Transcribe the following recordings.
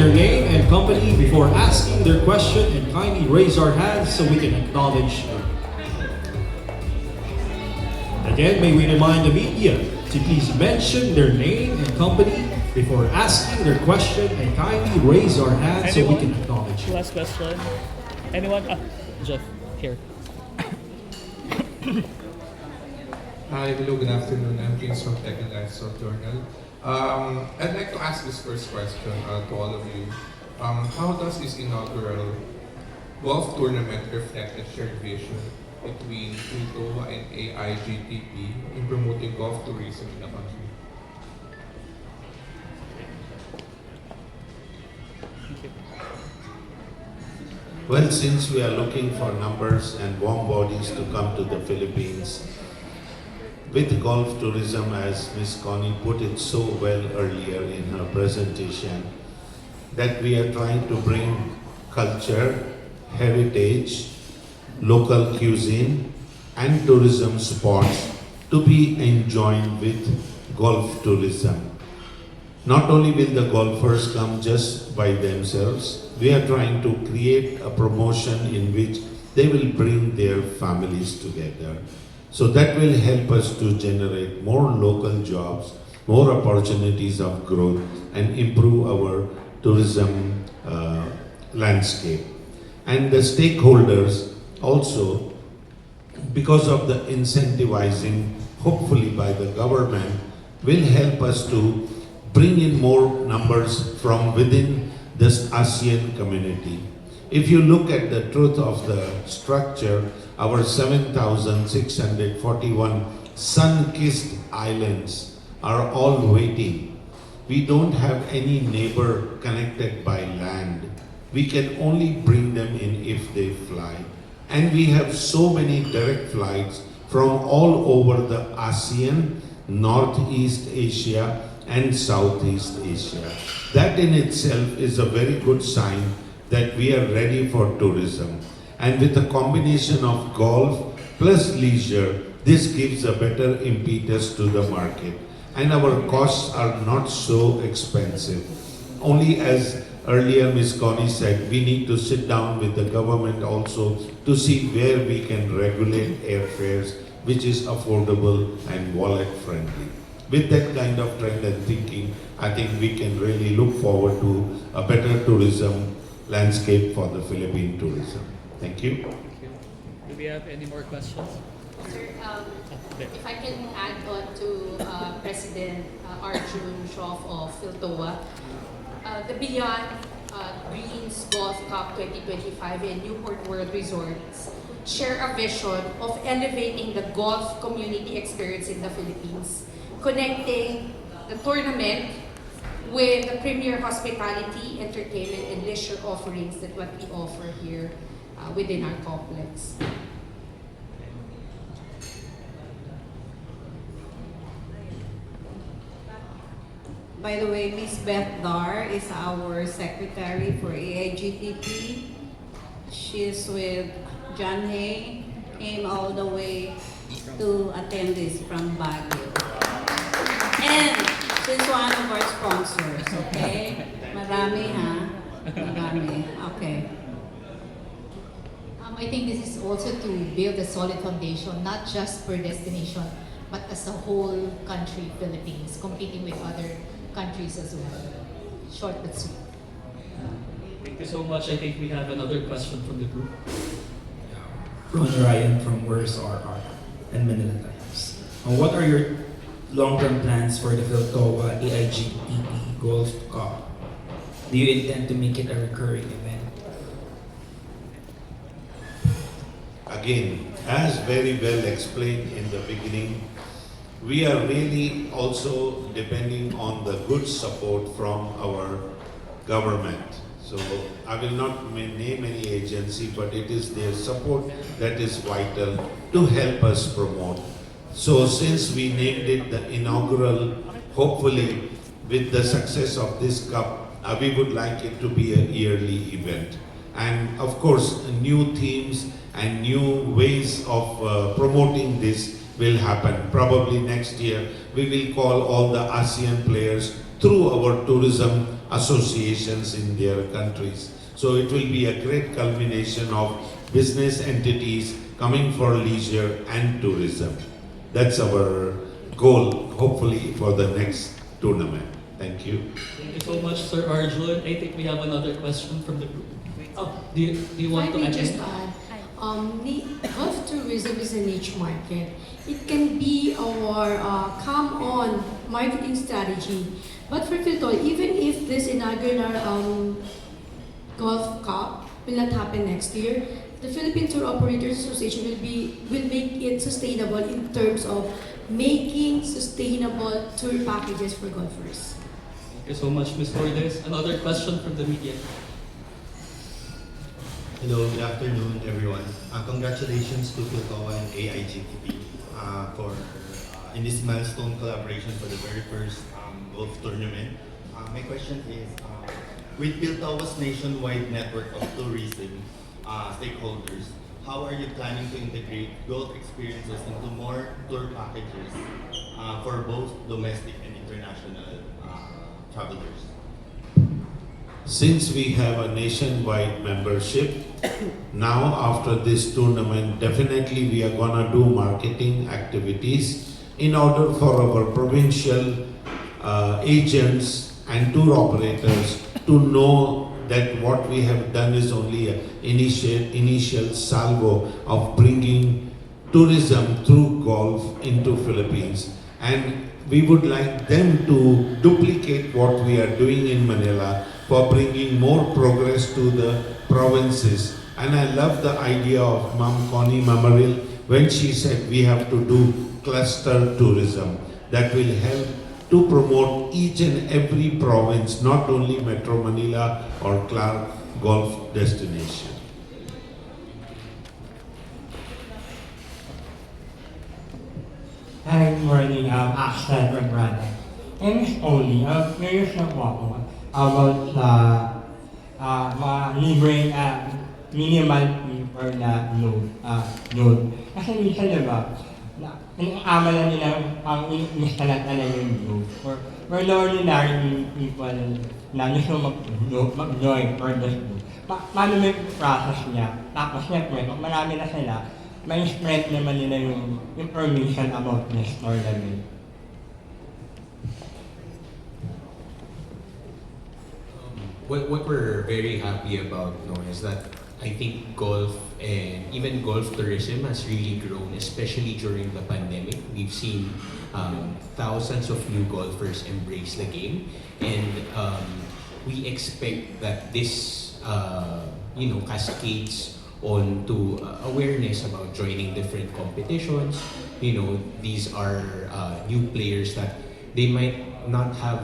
their name and company before asking their question and kindly raise our hands so we can acknowledge them. Again, may we remind the media to please mention their name and company before asking their question and kindly raise our hands so we can acknowledge them. Last question. Anyone? Jeff, here. Hi, hello, good afternoon. I'm James from Tech and Lifestyle Journal. I'd like to ask this first question to all of you. How does this inaugural golf tournament reflect the shared vision between PHILTOA and AIGTP in promoting golf tourism in the country? Well, since we are looking for numbers and warm bodies to come to the Philippines, with golf tourism, as Ms. Connie put it so well earlier in her presentation, that we are trying to bring culture, heritage, local cuisine, and tourism spots to be enjoyed with golf tourism. Not only will the golfers come just by themselves, we are trying to create a promotion in which they will bring their families together. So that will help us to generate more local jobs, more opportunities of growth, and improve our tourism landscape. And the stakeholders also, because of the incentivizing, hopefully by the government, will help us to bring in more numbers from within this ASEAN community. If you look at the truth of the structure, our 7,641 sun-kissed islands are all waiting. We don't have any neighbor connected by land. We can only bring them in if they fly. And we have so many direct flights from all over the ASEAN, Northeast Asia, and Southeast Asia. That in itself is a very good sign that we are ready for tourism. And with a combination of golf plus leisure, this gives a better impetus to the market. And our costs are not so expensive. Only as earlier Ms. Connie said, we need to sit down with the government also to see where we can regulate airfares, which is affordable and wallet friendly. With that kind of trend and thinking, I think we can really look forward to a better tourism landscape for the Philippine tourism. Thank you. Do we have any more questions? Sir, if I can add on to President Arjun Shroff of PHILTOA, the Beyond Greens Golf Cup 2025 and Newport World Resorts share a vision of elevating the golf community experience in the Philippines, connecting the tournament with the premier hospitality, entertainment, and leisure offerings that what we offer here within our complex. By the way, Ms. Beth Dar is our secretary for AIGTP. She's with John Hay, came all the way to attend this from Baguio. And she's one of our sponsors, okay? Marami, ha? Marami. Okay. I think this is also to build a solid foundation, not just per destination, but as a whole country, Philippines, competing with other countries as well. Short but sweet. Thank you so much. I think we have another question from the group. Ron Ryan from Where's RR and Manila Times. What are your long-term plans for the PHILTOA AIGTP Golf Cup? Do you intend to make it a recurring event? Again, as very well explained in the beginning, we are really also depending on the good support from our government. So I will not name any agency, but it is their support that is vital to help us promote. So since we named it the inaugural, hopefully with the success of this cup, we would like it to be a yearly event. And of course, new themes and new ways of promoting this will happen. Probably next year, we will call all the ASEAN players through our tourism associations in their countries. So it will be a great culmination of business entities coming for leisure and tourism. That's our goal, hopefully, for the next tournament. Thank you. Thank you so much, Sir Arjun. I think we have another question from the group. Oh, do you want If to I may add just in? add, golf tourism is a niche market. It can be our come-on marketing strategy. But for PHILTOA, even if this inaugural Golf Cup will not happen next year, the Philippine Tour Operators Association will make it sustainable in terms of making sustainable tour packages for golfers. Thank you so much, Ms. Cordes. Another question from the media. Hello, good afternoon, everyone. Congratulations to PHILTOA and AIGTP for in this milestone collaboration for the very first golf tournament. My question is, with PHILTOA's nationwide network of tourism stakeholders, how are you planning to integrate golf experiences into more tour packages for both domestic and international travelers? Since we have a nationwide membership, now after this tournament, definitely we are gonna do marketing activities in order for our provincial agents and tour operators to know that what we have done is only an initial salvo of bringing tourism through golf into Philippines. And we would like them to duplicate what we are doing in Manila for bringing more progress to the provinces. And I love the idea of Ma'am Connie Mamaril when she said we have to do cluster tourism that will help to promote each and every province, not only Metro Manila or Clark golf destination. Hi, good morning. Axel from Branda. And Miss Oli, curious na po ako about sa mga libreng minimal fee for na load. Kasi minsan diba, amalan nila ang instalat na yung load. For the ordinary people na gusto mag-join for this load. Paano may process niya? Tapos siyempre, kung marami na sila, may spread naman nila yung information about this tournament. What we're very happy about is that I think golf and even golf tourism has really grown, especially during the pandemic. We've seen thousands of new golfers embrace the game, and we expect that this cascades on to awareness about joining different competitions. These are new players that they might not have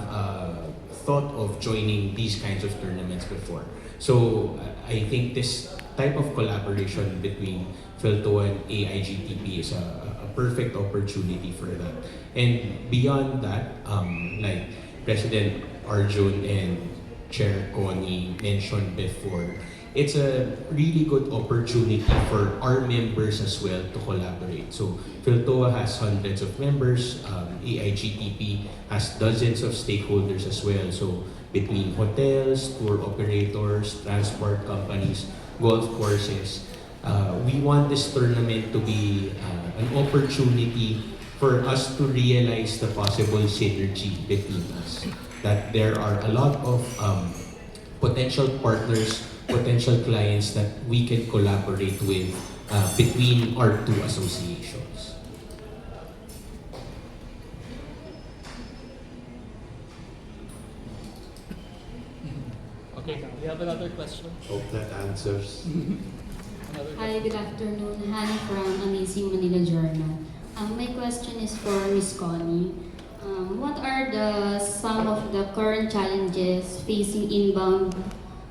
thought of joining these kinds of tournaments before. So I think this type of collaboration between PHILTOA and AIGTP is a perfect opportunity for that. And beyond that, like President Arjun and Chair Connie mentioned before, it's a really good opportunity for our members as well to collaborate. So PHILTOA has hundreds of members, AIGTP has dozens of stakeholders as well. So between hotels, tour operators, transport companies, golf courses, we want this tournament to be an opportunity for us to realize the possible synergy between us. That there are a lot of potential partners, potential clients that we can collaborate with between our two associations. Okay, we have another question. Hope that answers. Hi, good afternoon. Han from Amazing Manila Journal. My question is for Ms. Connie. What are some of the current challenges facing inbound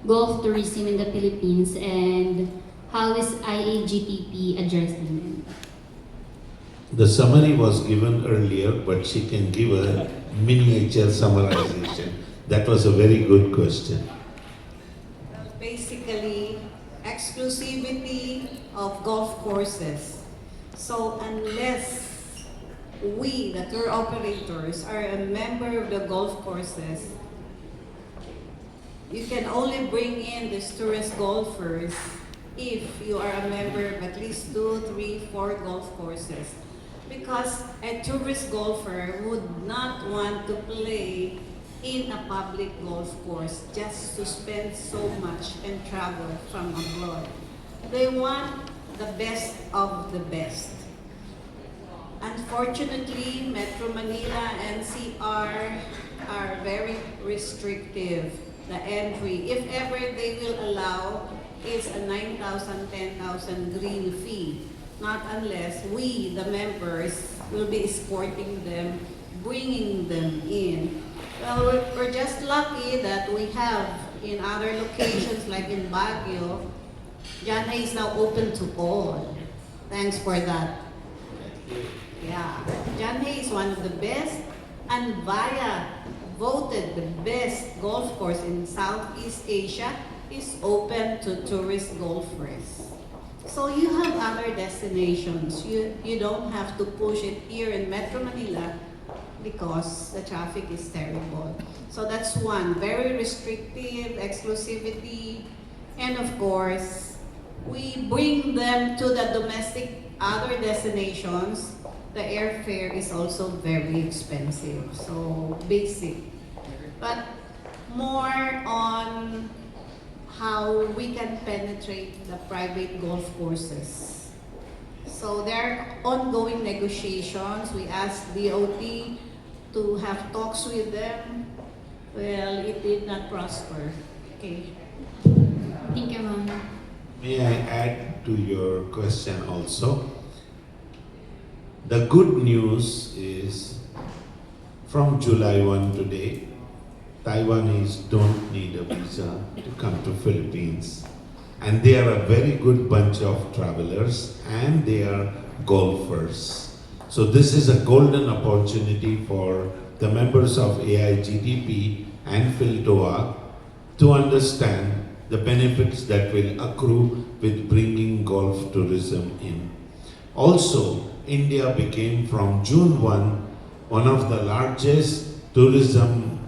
golf tourism in the Philippines, and how is IAGTP addressing them? The summary was given earlier, but she can give a miniature summarization. That was a very good question. Basically, exclusivity of golf courses. So unless we, the tour operators, are a member of the golf courses, you can only bring in these tourist golfers if you are a member of at least 2, 3, 4 golf courses. Because a tourist golfer would not want to play in a public golf course just to spend so much and travel from abroad. They want the best of the best. Unfortunately, Metro Manila and CR are very restrictive. The entry, if ever they will allow, is a 9,000, 10,000 green fee. Not unless we, the members, will be escorting them, bringing them in. Well, we're just lucky that we have in other locations like in Baguio, Jana is now open to all. Thanks for that. Yeah, Janhay is one of the best, and Vaya, voted the best golf course in Southeast Asia, is open to tourist golfers. So you have other destinations. You don't have to push it here in Metro Manila because the traffic is terrible. So that's one, very restrictive, exclusivity, and of course, we bring them to the domestic other destinations. The airfare is also very expensive, so basic. But more on how we can penetrate the private golf courses. So there are ongoing negotiations. We asked DOT to have talks with them. Well, it did not prosper. Okay. Thank you, ma'am. May I add to your question also? The good news is from July 1 today, Taiwanese don't need a visa to come to Philippines. And they are a very good bunch of travelers and they are golfers. So this is a golden opportunity for the members of AIGTP and PHILTOA to understand the benefits that will accrue with bringing golf tourism in. Also, India became from June 1 one of the largest tourism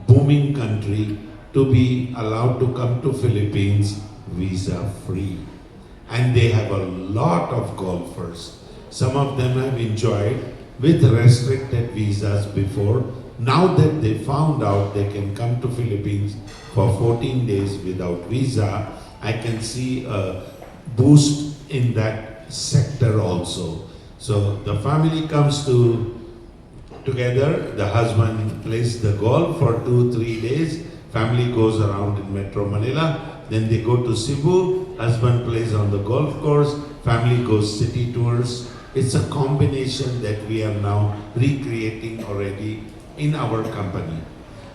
booming country to be allowed to come to Philippines visa free. And they have a lot of golfers. Some of them have enjoyed with restricted visas before. Now that they found out they can come to Philippines for 14 days without visa, I can see a boost in that sector also. So the family comes together, the husband plays the golf for 2-3 days, family goes around in Metro Manila, then they go to Cebu, husband plays on the golf course, family goes city tours. It's a combination that we are now recreating already in our company.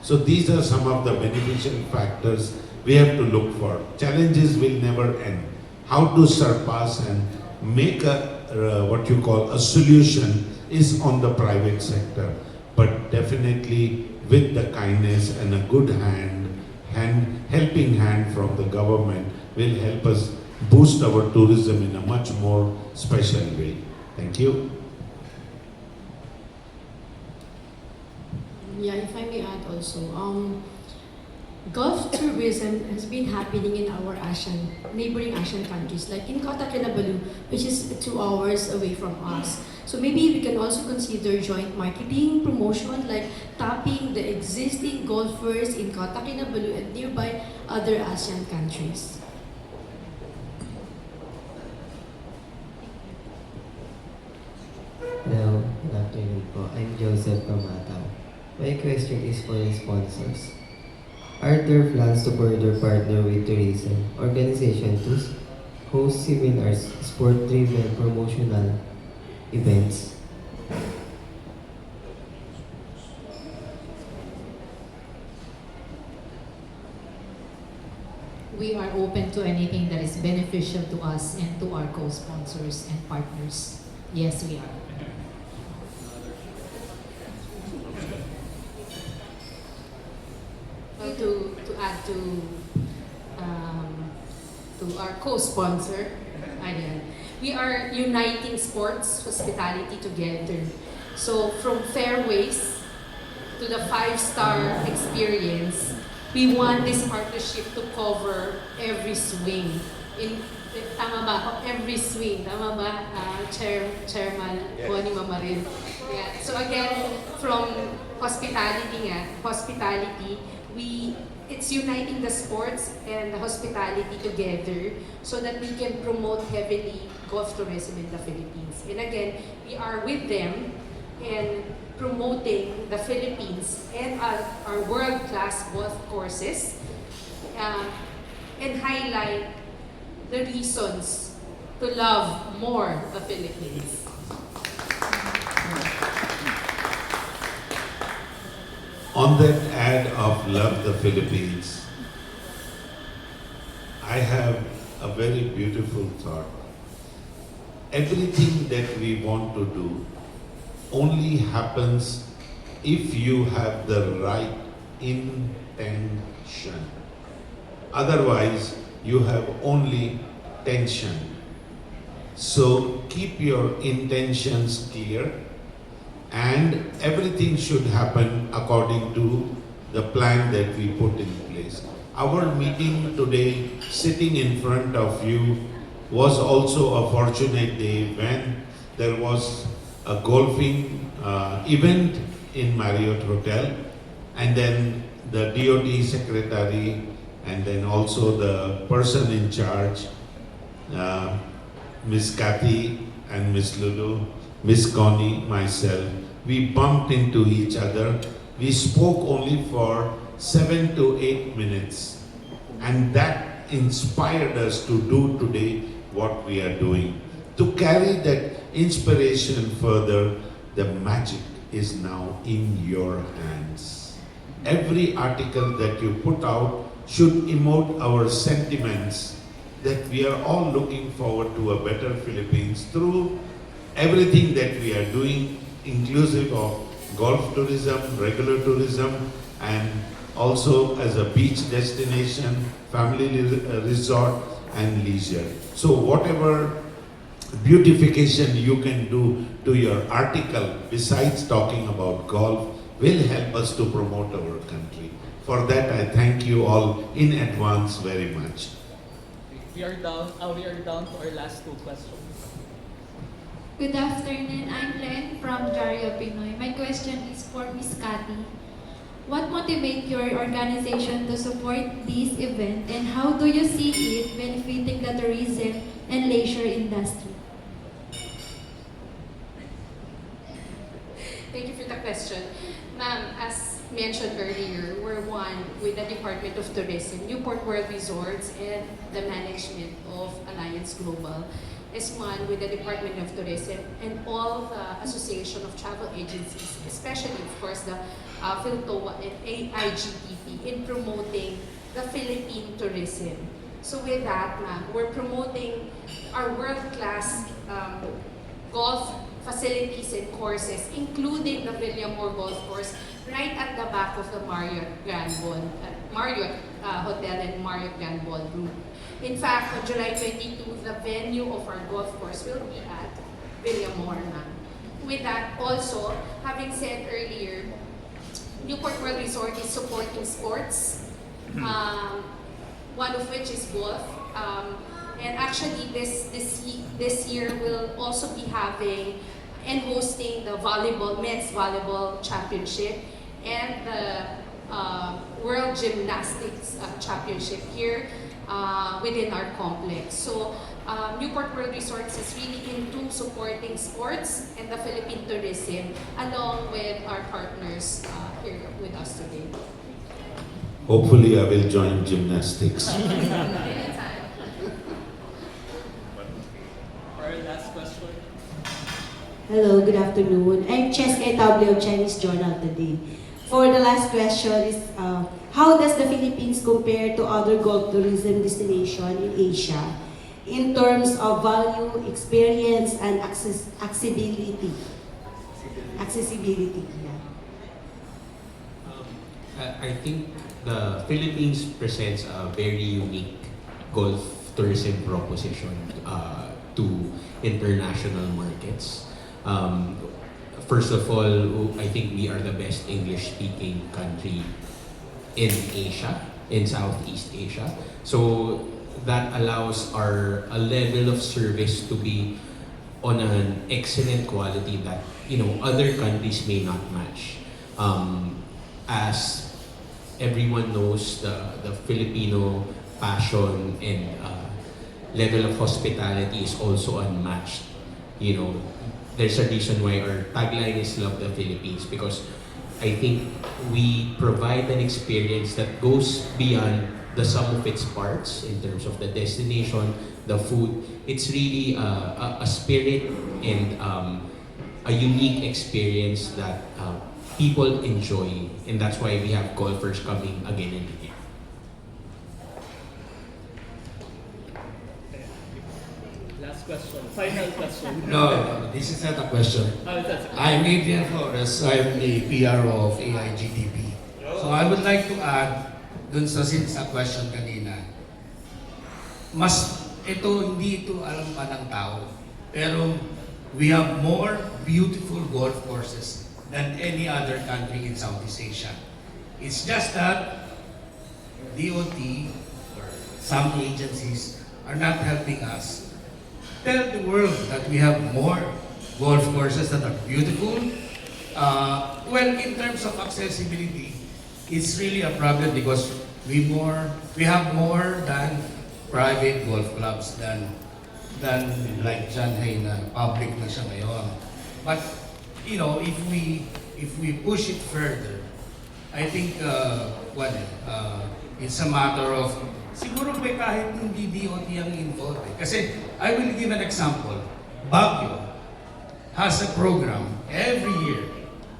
So these are some of the beneficial factors we have to look for. Challenges will never end. How to surpass and make a what you call a solution is on the private sector, but definitely with the kindness and a good helping hand from the government will help us boost our tourism in a much more special way. Thank you. Yeah, if I may add also, golf tourism has been happening in our neighboring Asian countries, like in Kota Kinabalu, which is 2 hours away from us. So maybe we can also consider joint marketing, promotion, like tapping the existing golfers in Kota Kinabalu and nearby other ASEAN countries. Hello, good afternoon po. I'm Joseph from Matao. My question is for the sponsors. Are there plans to further partner with tourism organizations to host seminars, sport-driven promotional events? We are open to anything that is beneficial to us and to our co-sponsors and partners. Yes, we are. Well, to add to our co-sponsor, ayan, we are uniting sports hospitality together. So from fairways to the 5-star experience, we want this partnership to cover every swing. Tama ba? Every swing. Tama ba, Chairman Bonnie Mamaril? Yeah. So again, from hospitality, it's uniting the sports and the hospitality together so that we can promote heavily golf tourism in the Philippines. And again, we are with them in promoting the Philippines and our world-class golf courses and highlight the reasons to love more the Philippines. On that ad of Love the Philippines, I have a very beautiful thought. Everything that we want to do only happens if you have the right intention. Otherwise, you have only tension. So keep your intentions clear, and everything should happen according to the plan that we put in place. Our meeting today, sitting in front of you, was also a fortunate day when there was a golfing event in Marriott Hotel, and then the DOT secretary, and then also the person in charge, Miss Kathy and Miss Lulu, Miss Connie, myself, we bumped into each other. We spoke only for 7 to 8 minutes, and that inspired us to do today what we are doing. To carry that inspiration further, the magic is now in your hands. Every article that you put out should emote our sentiments that we are all looking forward to a better Philippines through everything that we are doing, inclusive of golf tourism, regular tourism, and also as a beach destination, family resort, and leisure. So whatever beautification you can do to your article besides talking about golf will help us to promote our country. For that, I thank you all in advance very much. We are down to our last two questions. Good afternoon. I'm Len from Jario Pinoy. My question is for Miss Cathy. What motivates your organization to support this event, and how do you see it benefiting the tourism and leisure industry? Thank you for the question. Ma'am, as mentioned earlier, we're one with the Department of Tourism, Newport World Resorts, and the management of Alliance Global is one with the Department of Tourism and all the Association of Travel Agencies, especially, of course, the PHILTOA and AIGTP in promoting the Philippine tourism. So with that, ma'am, we're promoting our world-class golf facilities and courses, including the Villamore Golf Course, right at the back of the Marriott Hotel and Marriott Grand Ballroom. In fact, on July 22, the venue of our golf course will be at Villamore, ma'am. With that, also, having said earlier, Newport World Resort is supporting sports, one of which is golf. And actually, this year we'll also be having and hosting the men's volleyball championship and the World Gymnastics Championship here within our complex. So Newport World Resorts is really into supporting sports and the Philippine tourism along with our partners here with us today. Hopefully I will join gymnastics. Hello, good afternoon. I'm Cheska W of Chinese Journal today. For the last question is, how does the Philippines compare to other golf tourism destinations in Asia in terms of value, experience, and accessibility? Yeah. I think the Philippines presents a very unique golf tourism proposition to international markets. First of all, I think we are the best English-speaking country in Asia. in Southeast Asia. So that allows a level of service to be on an excellent quality that other countries may not match. As everyone knows, the Filipino passion and level of hospitality is also unmatched. There's a reason why our tagline is "Love the Philippines," because I think we provide an experience that goes beyond the sum of its parts in terms of the destination, the food. It's really a spirit and a unique experience that people enjoy, and that's why we have golfers coming again and again. Last question, final question. No, this is not a question. I'm Adrian Flores. I'm the PRO of AIGTP. So I would like to add dun sa question kanina. Hindi ito alam pa ng tao. Pero we have more beautiful golf courses than any other country in Southeast Asia. It's just that DOT or some agencies are not helping us tell the world that we have more golf courses that are beautiful. Well, in terms of accessibility, it's really a problem because we have more than private golf clubs than like John Hay na public na siya ngayon. But if we push it further, I think it's a matter of siguro kahit hindi DOT ang involved. Kasi I will give an example. Baguio has a program every year.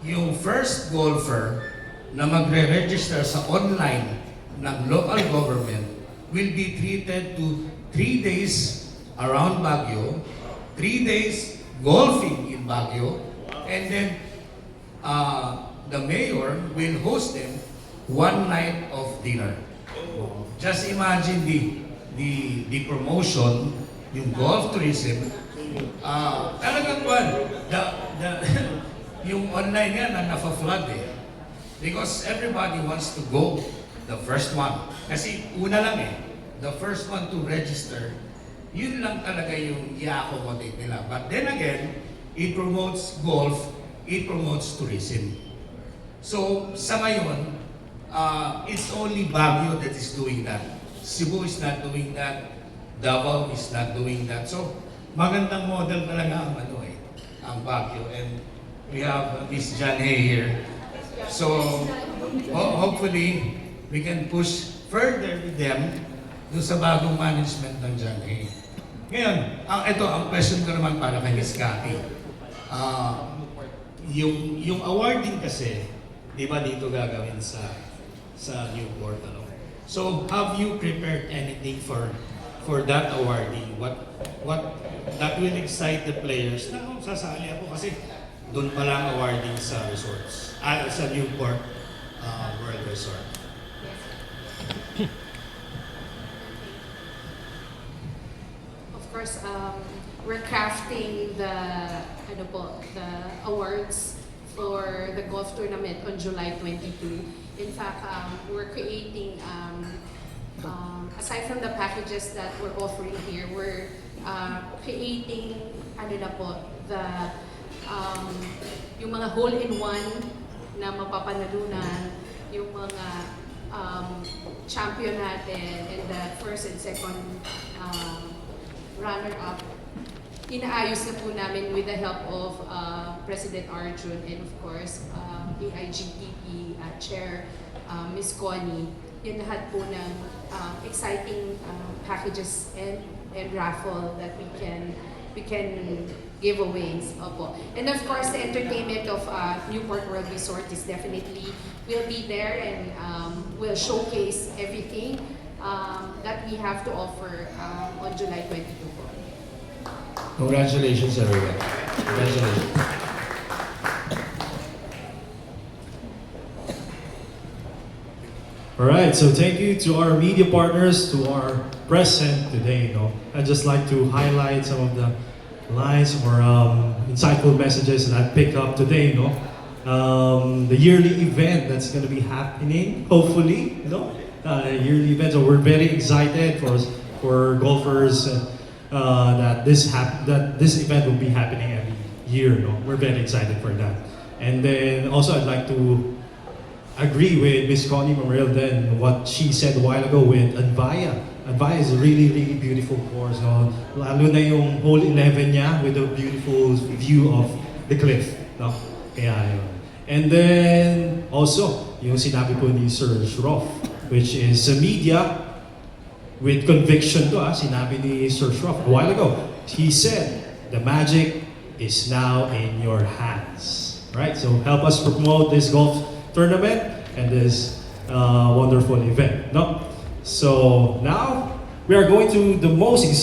Yung first golfer na magre-register sa online ng local government will be treated to 3 days around Baguio, 3 days golfing in Baguio, and then the mayor will host them 1 night of dinner. Just imagine the promotion, yung golf tourism, talagang yung online yan na nafa-flood eh. Because everybody wants to go the first one. Kasi una lang eh, the first one to register, yun lang talaga yung i-accommodate nila. But then again, it promotes golf, it promotes tourism. So sa ngayon, it's only Baguio that is doing that. Cebu is not doing that. Davao is not doing that. So magandang model talaga ang Baguio. And we have Miss John Hay here. So hopefully we can push further with them dun sa bagong management ng John Hay. Ngayon, ang question ko naman para kay Miss Cathy. Yung awarding kasi, di ba dito gagawin sa Newport, So have you prepared anything for that awarding? What that will excite the players na sasali ako kasi doon pa lang awarding sa resorts, sa Newport World Resort. Of course, we're crafting the awards for the golf tournament on July 22. In fact, we're creating, aside from the packages that we're offering here, we're creating, yung mga hole-in-one na mapapanalunan, yung mga champion natin, and the first and second runner-up. Inaayos na po namin with the help of President Arjun and of course AIGTP Chair Ms. Connie. Yun lahat po ng exciting packages and raffle that we can giveaways. Opo. And of course, the entertainment of Newport World Resort is definitely will be there and will showcase everything that we have to offer on July 22. Congratulations, everyone. Congratulations. All right, so thank you to our media partners who are present today. I'd just like to highlight some of the lines or insightful messages that I picked up today. The yearly event that's going to be happening, hopefully, yearly event. So we're very excited for golfers that this event will be happening every year. No? We're very excited for that. And then also I'd like to agree with Miss Connie Memorial then what she said a while ago with Advaya. Advaya is a really, really beautiful course. No? Lalo na yung hole 11 niya with a beautiful view of the cliff. No? Kaya yun. And then also, yung sinabi po ni Sir Shroff, which is sa media with conviction to, sinabi ni Sir Shroff a while ago. He said, the magic is now in your hands. Right? So help us promote this golf tournament and this wonderful event. No? So now we are going to the most exciting